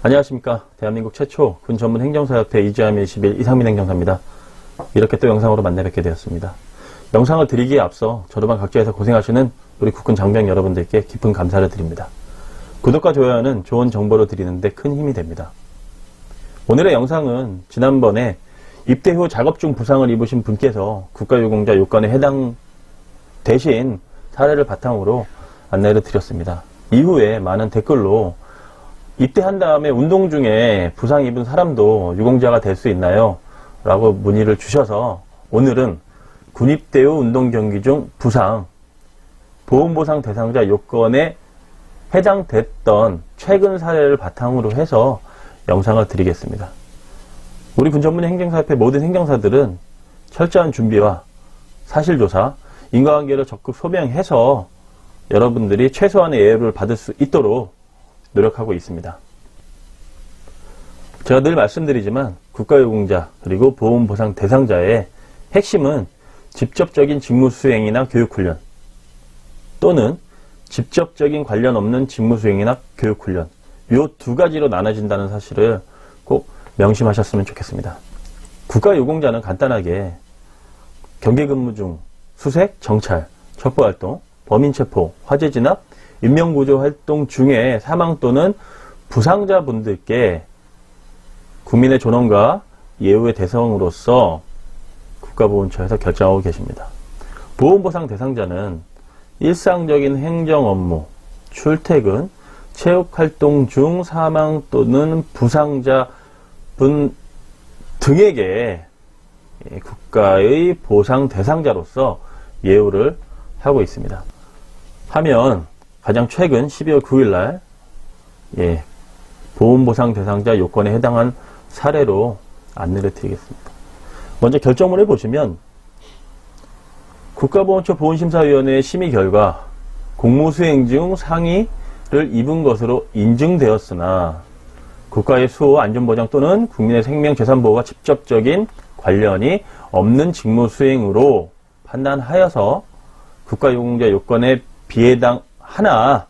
안녕하십니까. 대한민국 최초 군 전문 행정사협회 이주함 21 이상민 행정사입니다. 이렇게 또 영상으로 만나 뵙게 되었습니다. 영상을 드리기에 앞서 저로만 각지에서 고생하시는 우리 국군 장병 여러분들께 깊은 감사를 드립니다. 구독과 좋아요는 좋은 정보를 드리는데 큰 힘이 됩니다. 오늘의 영상은 지난번에 입대 후 작업 중 부상을 입으신 분께서 국가유공자 요건에 해당되신 사례를 바탕으로 안내를 드렸습니다. 이후에 많은 댓글로 입대한 다음에 운동 중에 부상 입은 사람도 유공자가 될 수 있나요? 라고 문의를 주셔서 오늘은 군입대 후 운동 경기 중 부상, 보험보상 대상자 요건에 해당됐던 최근 사례를 바탕으로 해서 영상을 드리겠습니다. 우리 군전문 행정사협회 모든 행정사들은 철저한 준비와 사실조사, 인과관계를 적극 소명해서 여러분들이 최소한의 예우를 받을 수 있도록 노력하고 있습니다. 제가 늘 말씀드리지만 국가유공자 그리고 보험보상 대상자의 핵심은 직접적인 직무수행이나 교육훈련 또는 직접적인 관련 없는 직무수행이나 교육훈련 이 두 가지로 나눠진다는 사실을 꼭 명심하셨으면 좋겠습니다. 국가유공자는 간단하게 경계근무 중 수색, 정찰, 첩보활동, 범인체포, 화재진압, 인명구조 활동 중에 사망 또는 부상자분들께 국민의 존엄과 예우의 대상으로서 국가보훈처에서 결정하고 계십니다. 보험보상 대상자는 일상적인 행정 업무, 출퇴근, 체육활동 중 사망 또는 부상자 분 등에게 국가의 보상 대상자로서 예우를 하고 있습니다. 하면 가장 최근 12월 9일날 보험보상 대상자 요건에 해당한 사례로 안내를 드리겠습니다. 먼저 결정문을 보시면 국가보훈처 보훈심사위원회의 심의 결과 공무수행 중 상해를 입은 것으로 인증되었으나 국가의 수호, 안전보장 또는 국민의 생명, 재산보호와 직접적인 관련이 없는 직무수행으로 판단하여서 국가유공자 요건에 비해당하나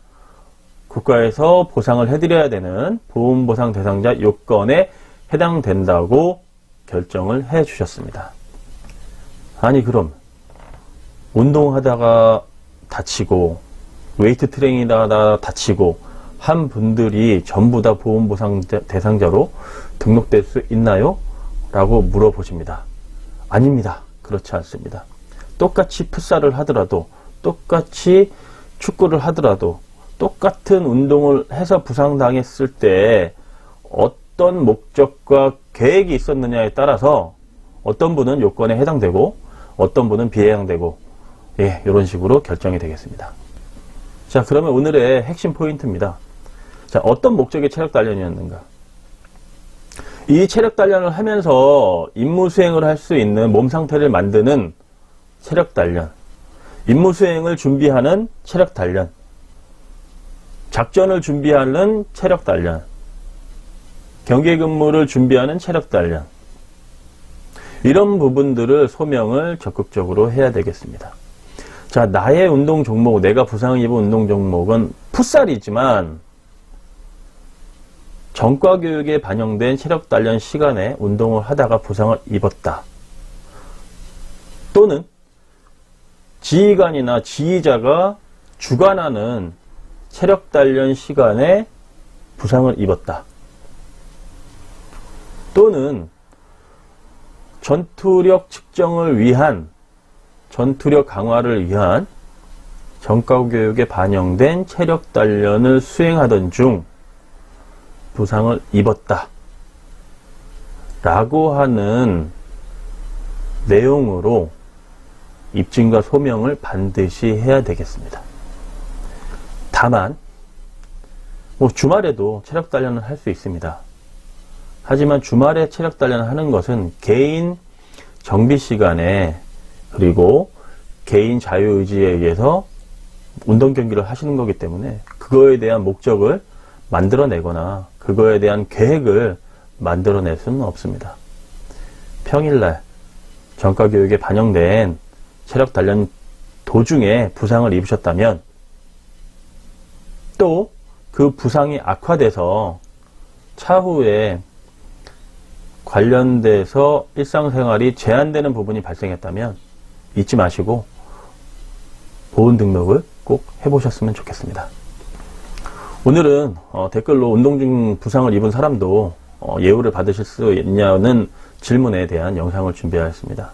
국가에서 보상을 해드려야 되는 보험보상 대상자 요건에 해당된다고 결정을 해 주셨습니다. 아니 그럼 운동하다가 다치고 웨이트 트레이닝 하다가 다치고 한 분들이 전부 다 보험보상 대상자로 등록될 수 있나요? 라고 물어보십니다. 아닙니다. 그렇지 않습니다. 똑같이 풋살을 하더라도 똑같이 축구를 하더라도 똑같은 운동을 해서 부상당했을 때 어떤 목적과 계획이 있었느냐에 따라서 어떤 분은 요건에 해당되고 어떤 분은 비해당되고 이런 식으로 결정이 되겠습니다. 자, 그러면 오늘의 핵심 포인트입니다. 자, 어떤 목적의 체력단련이었는가? 이 체력단련을 하면서 임무수행을 할 수 있는 몸 상태를 만드는 체력단련, 임무수행을 준비하는 체력단련, 작전을 준비하는 체력단련, 경계근무를 준비하는 체력단련, 이런 부분들을 소명을 적극적으로 해야 되겠습니다. 자, 나의 운동 종목, 내가 부상을 입은 운동 종목은 풋살이지만 전과교육에 반영된 체력단련 시간에 운동을 하다가 부상을 입었다. 또는 지휘관이나 지휘자가 주관하는 체력단련 시간에 부상을 입었다. 또는 전투력 측정을 위한, 전투력 강화를 위한 전과교육에 반영된 체력단련을 수행하던 중 부상을 입었다. 라고 하는 내용으로 입증과 소명을 반드시 해야 되겠습니다. 다만 주말에도 체력단련을 할 수 있습니다. 하지만 주말에 체력단련을 하는 것은 개인 정비시간에 그리고 개인 자유의지에 의해서 운동경기를 하시는 거기 때문에 그거에 대한 목적을 만들어내거나 그거에 대한 계획을 만들어낼 수는 없습니다. 평일날 전과교육에 반영된 체력단련 도중에 부상을 입으셨다면 또 그 부상이 악화돼서 차후에 관련돼서 일상생활이 제한되는 부분이 발생했다면 잊지 마시고 보험 등록을 꼭 해보셨으면 좋겠습니다. 오늘은 댓글로 운동 중 부상을 입은 사람도 예우를 받으실 수 있냐는 질문에 대한 영상을 준비하였습니다.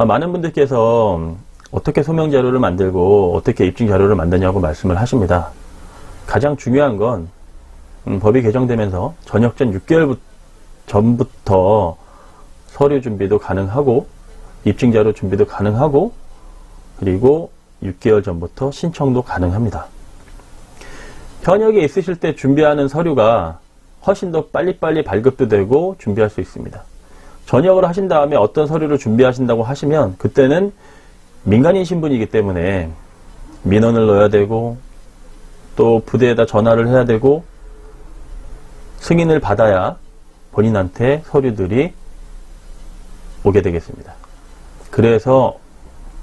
많은 분들께서 어떻게 소명 자료를 만들고 어떻게 입증 자료를 만드냐고 말씀을 하십니다. 가장 중요한 건 법이 개정되면서 전역 전 6개월 전부터 서류 준비도 가능하고 입증 자료 준비도 가능하고 그리고 6개월 전부터 신청도 가능합니다. 현역에 있으실 때 준비하는 서류가 훨씬 더 빨리빨리 발급도 되고 준비할 수 있습니다. 전역을 하신 다음에 어떤 서류를 준비하신다고 하시면 그때는 민간인 신분이기 때문에 민원을 넣어야 되고 또 부대에다 전화를 해야 되고 승인을 받아야 본인한테 서류들이 오게 되겠습니다. 그래서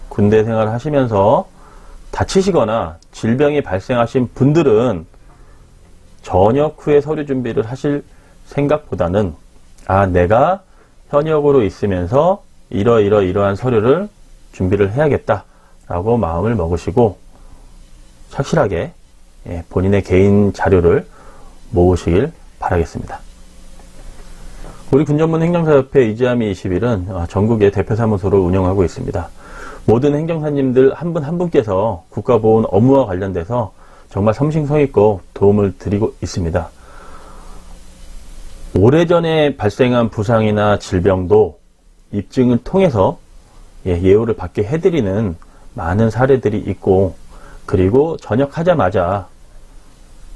군대 생활을 하시면서 다치시거나 질병이 발생하신 분들은 전역 후에 서류 준비를 하실 생각보다는 내가 현역으로 있으면서 이러한 서류를 준비를 해야겠다 라고 마음을 먹으시고 착실하게 본인의 개인 자료를 모으시길 바라겠습니다. 우리 군전문행정사협회 이지아미 21은 전국의 대표사무소를 운영하고 있습니다. 모든 행정사님들 한 분 한 분께서 국가보훈 업무와 관련돼서 정말 섬싱성의껏 도움을 드리고 있습니다. 오래전에 발생한 부상이나 질병도 입증을 통해서 예우를 받게 해드리는 많은 사례들이 있고 그리고 전역하자마자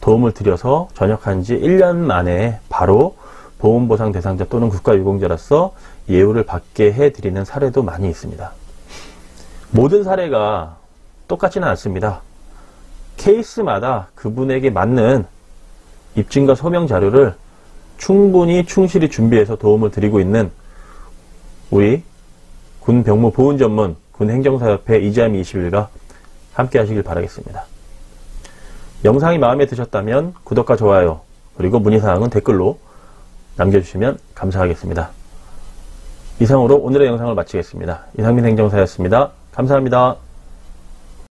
도움을 드려서 전역한 지 1년 만에 바로 보훈보상 대상자 또는 국가유공자로서 예우를 받게 해드리는 사례도 많이 있습니다. 모든 사례가 똑같지는 않습니다. 케이스마다 그분에게 맞는 입증과 소명 자료를 충분히 충실히 준비해서 도움을 드리고 있는 우리 군병무보훈 전문 군행정사협회 이지아미 21과 함께 하시길 바라겠습니다. 영상이 마음에 드셨다면 구독과 좋아요 그리고 문의사항은 댓글로 남겨주시면 감사하겠습니다. 이상으로 오늘의 영상을 마치겠습니다. 이상민 행정사였습니다. 감사합니다.